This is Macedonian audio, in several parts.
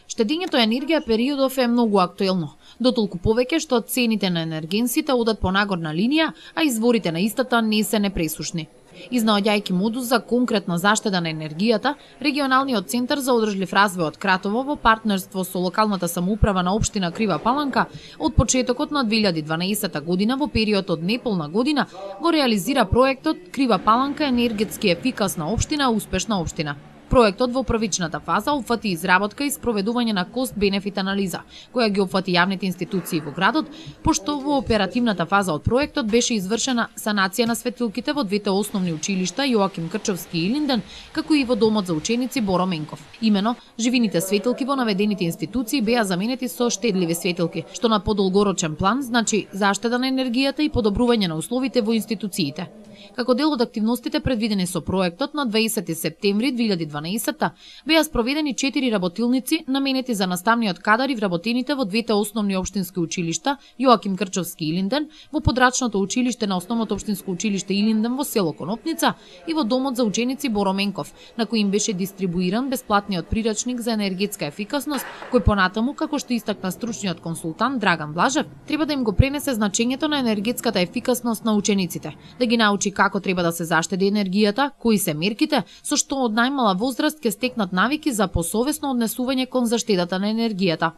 Штедењето енергија периодов е многу актуелно, дотолку повеќе што цените на енергенсите одат по нагорна линија, а изворите на истата не се непресушни. Изнаоѓајќи модус за конкретна заштеда на енергијата, Регионалниот центар за одржлив развој од Кратово во партнерство со локалната самоуправа на општина Крива Паланка од почетокот на 2012 година во период од неполна година го реализира проектот Крива Паланка енергетски ефикасна општина, успешна општина. Проектот во првичната фаза опфати изработка и спроведување на кост-бенефит анализа, која ги опфати јавните институции во градот, пошто во оперативната фаза од проектот беше извршена санација на светилките во двете основни училишта Јоаким Крчовски и Илинден, како и во домот за ученици Боро Менков. Имено, живините светилки во наведените институции беа заменети со штедливи светилки, што на подолгорочен план значи заштеда на енергијата и подобрување на условите во институциите. Како дел од активностите предвидени со проектот, на 20 септември 2012 беа спроведени 4 работилници наменети за наставниот кадар и вработените во двете основни општински училишта Јоаким Крчовски и Илинден, во подрачното училиште на Основното општинско училиште Илинден во село Конопница и во домот за ученици Боро Менков, на кој им беше дистрибуиран бесплатниот прирачник за енергетска ефикасност, кој понатаму, како што истакна стручниот консултант Драган Блажев, треба да им го пренесе значењето на енергетската ефикасност на учениците, да ги научи како треба да се заштеди енергијата, кои се мерките, со што од најмала возраст ќе стекнат навики за посовесно однесување кон заштедата на енергијата.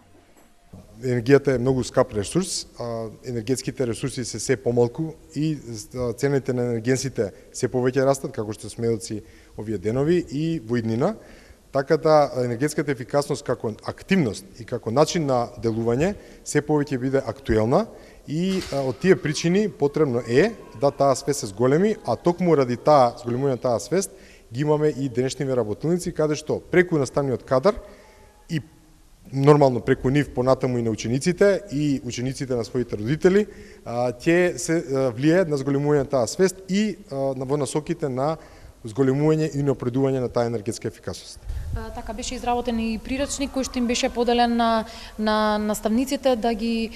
Енергијата е многу скап ресурс, енергетските ресурси се се помалку и цените на енергенсите се повеќе растат, како што сме сведоци овие денови и во иднина. Така да енергетската ефикасност како активност и како начин на делување се повеќе биде актуелна и од тие причини потребно е да таа свест се зголеми, а токму ради таа зголемување на таа свест ги имаме и денешниве работилници каде што преку наставниот кадар и нормално преку нив понатаму и на учениците и учениците на своите родители ќе се влијаат на зголемување на таа свест и во насоките на зголемување и напредување на таа енергетска ефикасност. Така беше изработен и прирачник кој што им беше поделен на наставниците да ги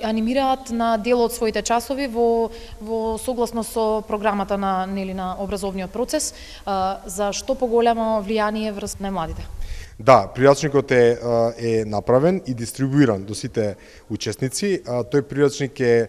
анимираат на дел од своите часови во согласно со програмата на образовниот процес за што поголемо влијание врз најмладите. Да, прирачникот е направен и дистрибуиран до сите учесници. Тој прирачник е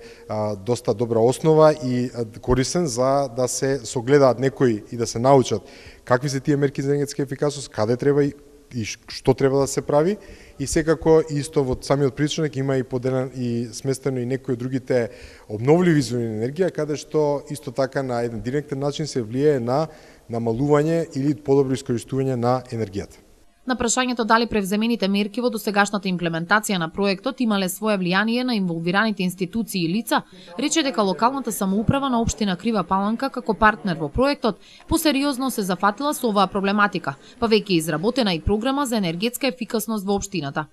доста добра основа и корисен за да се согледаат некои и да се научат какви се тие мерки за енергетска ефикасност, каде треба и што треба да се прави. И секако исто во самиот прирачник има и поделен и сместено и некои од другите обновливи извори енергија, каде што исто така на еден директен начин се влијае на намалување или подобро искористување на енергијата. На прашањето дали превземените мерки во досегашната имплементација на проектот имале свое влијание на инволвираните институции и лица, рече дека локалната самоуправа на општина Крива Паланка како партнер во проектот посериозно се зафатила со оваа проблематика, па веќе изработена и програма за енергетска ефикасност во општината.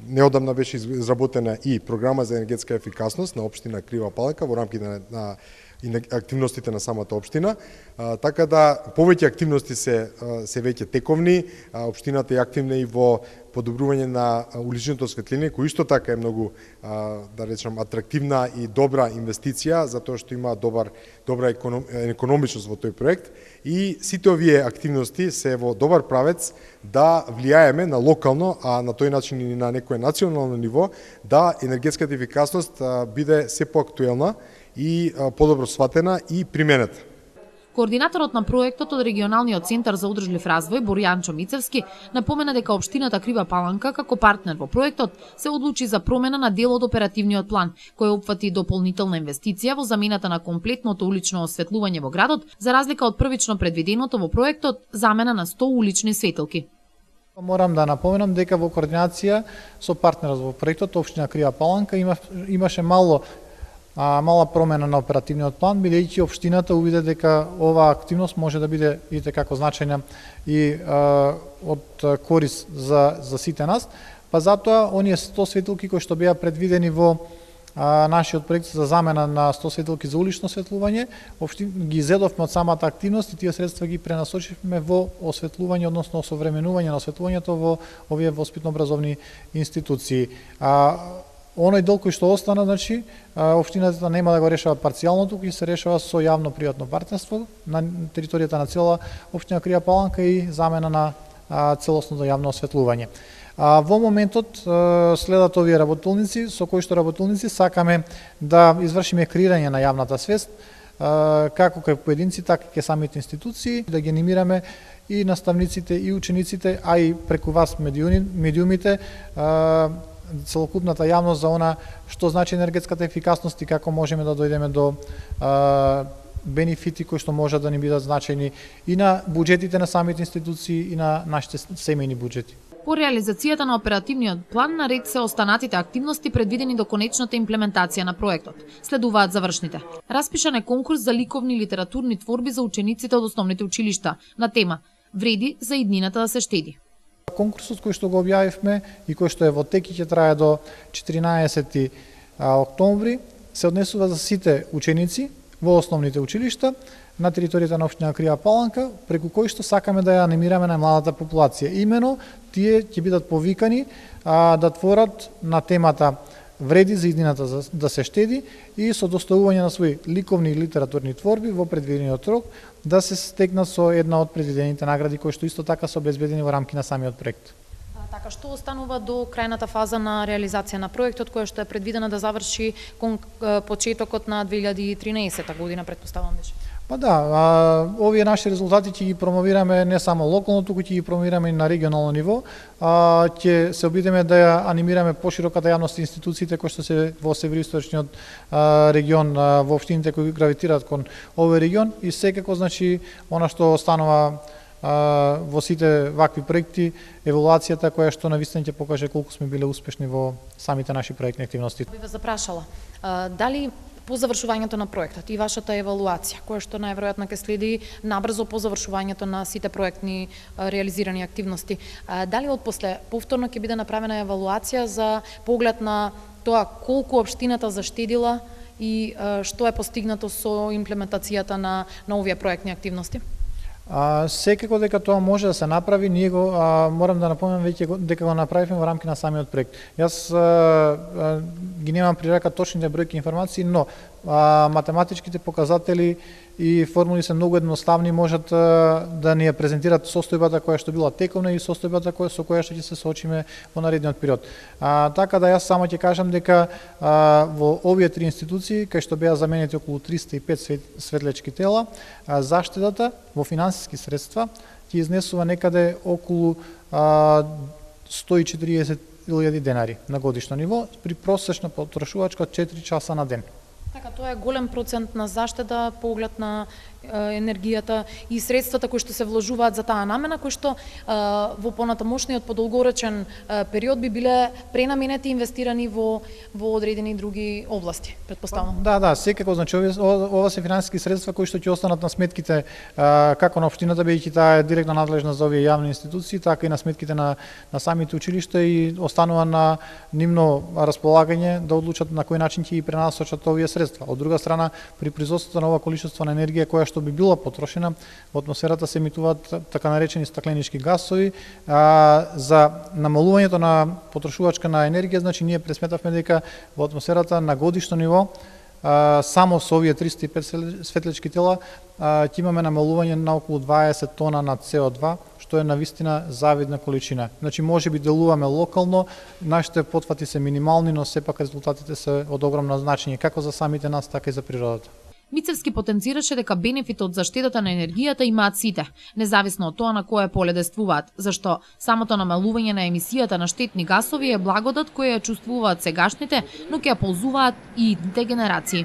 Неодамна беше изработена и програма за енергетска ефикасност на општина Крива Паланка во рамките на активностите на самата општина, така да повеќе активности се веќе тековни, општината е активна и во подобрување на уличното осветление, кој исто така е многу, да речем, атрактивна и добра инвестиција, затоа што има добра економичност во тој проект и сите овие активности се во добар правец да влијаеме на локално, а на тој начин и на некое национално ниво, да енергетската ефикасност биде се поактуелна и подобро сватена и применета. Координаторот на проектот од Регионалниот центар за одржлив развој Боријанчо Мицевски напомена дека општината Крива Паланка како партнер во проектот се одлучи за промена на дел од оперативниот план, кој опфати дополнителна инвестиција во замената на комплетното улично осветлување во градот, за разлика од првично предвиденото во проектот замена на 100 улични светилки. Морам да напоменам дека во координација со партнерот во проектот општина Крива Паланка имаше мала промена на оперативниот план, бидејќи општината увиде дека оваа активност може да биде и како значајна и од корис за сите нас, па затоа оние 100 светилки кои што беа предвидени во нашиот проект за замена на 100 светилки за улично осветлување, ги зедовме од самата активност и тие средства ги пренасочивме во осветлување, односно осовременување на осветлувањето во овие воспитно-образовни институции. Оној дел кој што остана, значи, општината нема да го решава парцијално, туку ќе се решава со јавно-приватно партнерство на територијата на цела општина Крива Паланка и замена на целосното јавно осветлување. Во моментот следат овие работилници, со кои што работилници сакаме да извршиме креирање на јавната свест, како кај поединци, така и кај самите институции, да ги анимираме и наставниците и учениците, а и преку вас медиумите, целокупната јавност за она што значи енергетската ефикасност и како можеме да дојдеме до бенефити кои што можат да ни бидат значени и на буџетите на самите институции и на нашите семејни буџети. По реализацијата на оперативниот план, наред се останатите активности предвидени до конечната имплементација на проектот. Следуваат завршните. Распишан е конкурс за ликовни и литературни творби за учениците од основните училишта на тема "Вреди за иднината да се штеди". Конкурсот кој што го објавивме и кој што е во тек и ќе трае до 14 октомври се однесува за сите ученици во основните училишта на територијата на општина Крија Паланка, преку кои што сакаме да ја анимираме на младата популација. Имено тие ќе бидат повикани да творат на темата "Вреди за иднината да се штеди" и со доставување на своји ликовни и литературни творби во предвидениот рок да се стекнат со една од предвидените награди кои што исто така се обезбедени во рамки на самиот проект. Така, што останува до крајната фаза на реализација на проектот, која што е предвидена да заврши почетокот на 2013 година, претпоставам беше? Па да, овие наши резултати ќе ги промовираме не само локално, туку ќе ги промовираме и на регионално ниво. Ќе се обидеме да ја анимираме пошироката јавност и институциите кои што се во североисточниот регион, во општините кои гравитираат кон овој регион и секако значи она што останува во сите вакви проекти, евалуацијата која што навистина ќе покаже колку сме биле успешни во самите наши проектни активности. Би ве запрашала, дали по завршувањето на проектот и вашата евалуација, која што најверојатно ќе следи набрзо по завршувањето на сите проектни реализирани активности, дали отпосле повторно ќе биде направена евалуација за поглед на тоа колку општината заштедила и што е постигнато со имплементацијата на овие проектни активности? Секако дека тоа може да се направи, ние го морам да напомнам веќе дека го направивме во рамки на самиот проект. Јас ги немам при рака точните бројки информации, но математичките показатели и формули се многу едноставни, можат да ни ја презентираат состојбата која што била тековна и состојбата со која што ќе се соочиме во наредниот период. Така да јас само ќе кажам дека во овие три институции, кај што беа заменети околу 305 светлечки тела, заштедата во финансиски средства ќе изнесува некаде околу 140.000 денари на годишно ниво при просечна потрошувачка 4 часа на ден. Така, тоа е голем процент на заштеда по оглед на енергијата и средствата кои што се вложуваат за таа намена, кои што во понатамошниот подолгоречен период би биле пренаменети и инвестирани во одредени други области, претпоставам. Да, секако, значи ова се финансиски средства кои што ќе останат на сметките како на општината, бидејќи таа е директно надлежна за овие јавни институции, така и на сметките на самите училишта и останува на нивно располагање да одлучат на кој начин ќе ги пренасочат овие средства. Од друга страна, при производството на ова количество на енергија која што би била потрошена, во атмосферата се емитуваат така наречени стакленички гасови. За намалувањето на потрошувачка на енергија, значи ние пресметавме дека во атмосферата на годишно ниво само со овие 305 светлечки тела ќе имаме намалување на околу 20 тона на CO2, што е навистина завидна количина. Значи можеби делуваме локално, нашите потфати се минимални, но сепак резултатите се од огромно значење како за самите нас, така и за природата. Мицевски потенцираше дека бенефитот од заштедата на енергијата имаат сите, независно од тоа на кое поле действуваат, зашто самото намалување на емисијата на штетни гасови е благодат која ја чувствуваат сегашните, но ќе ја ползуваат и идните генерации.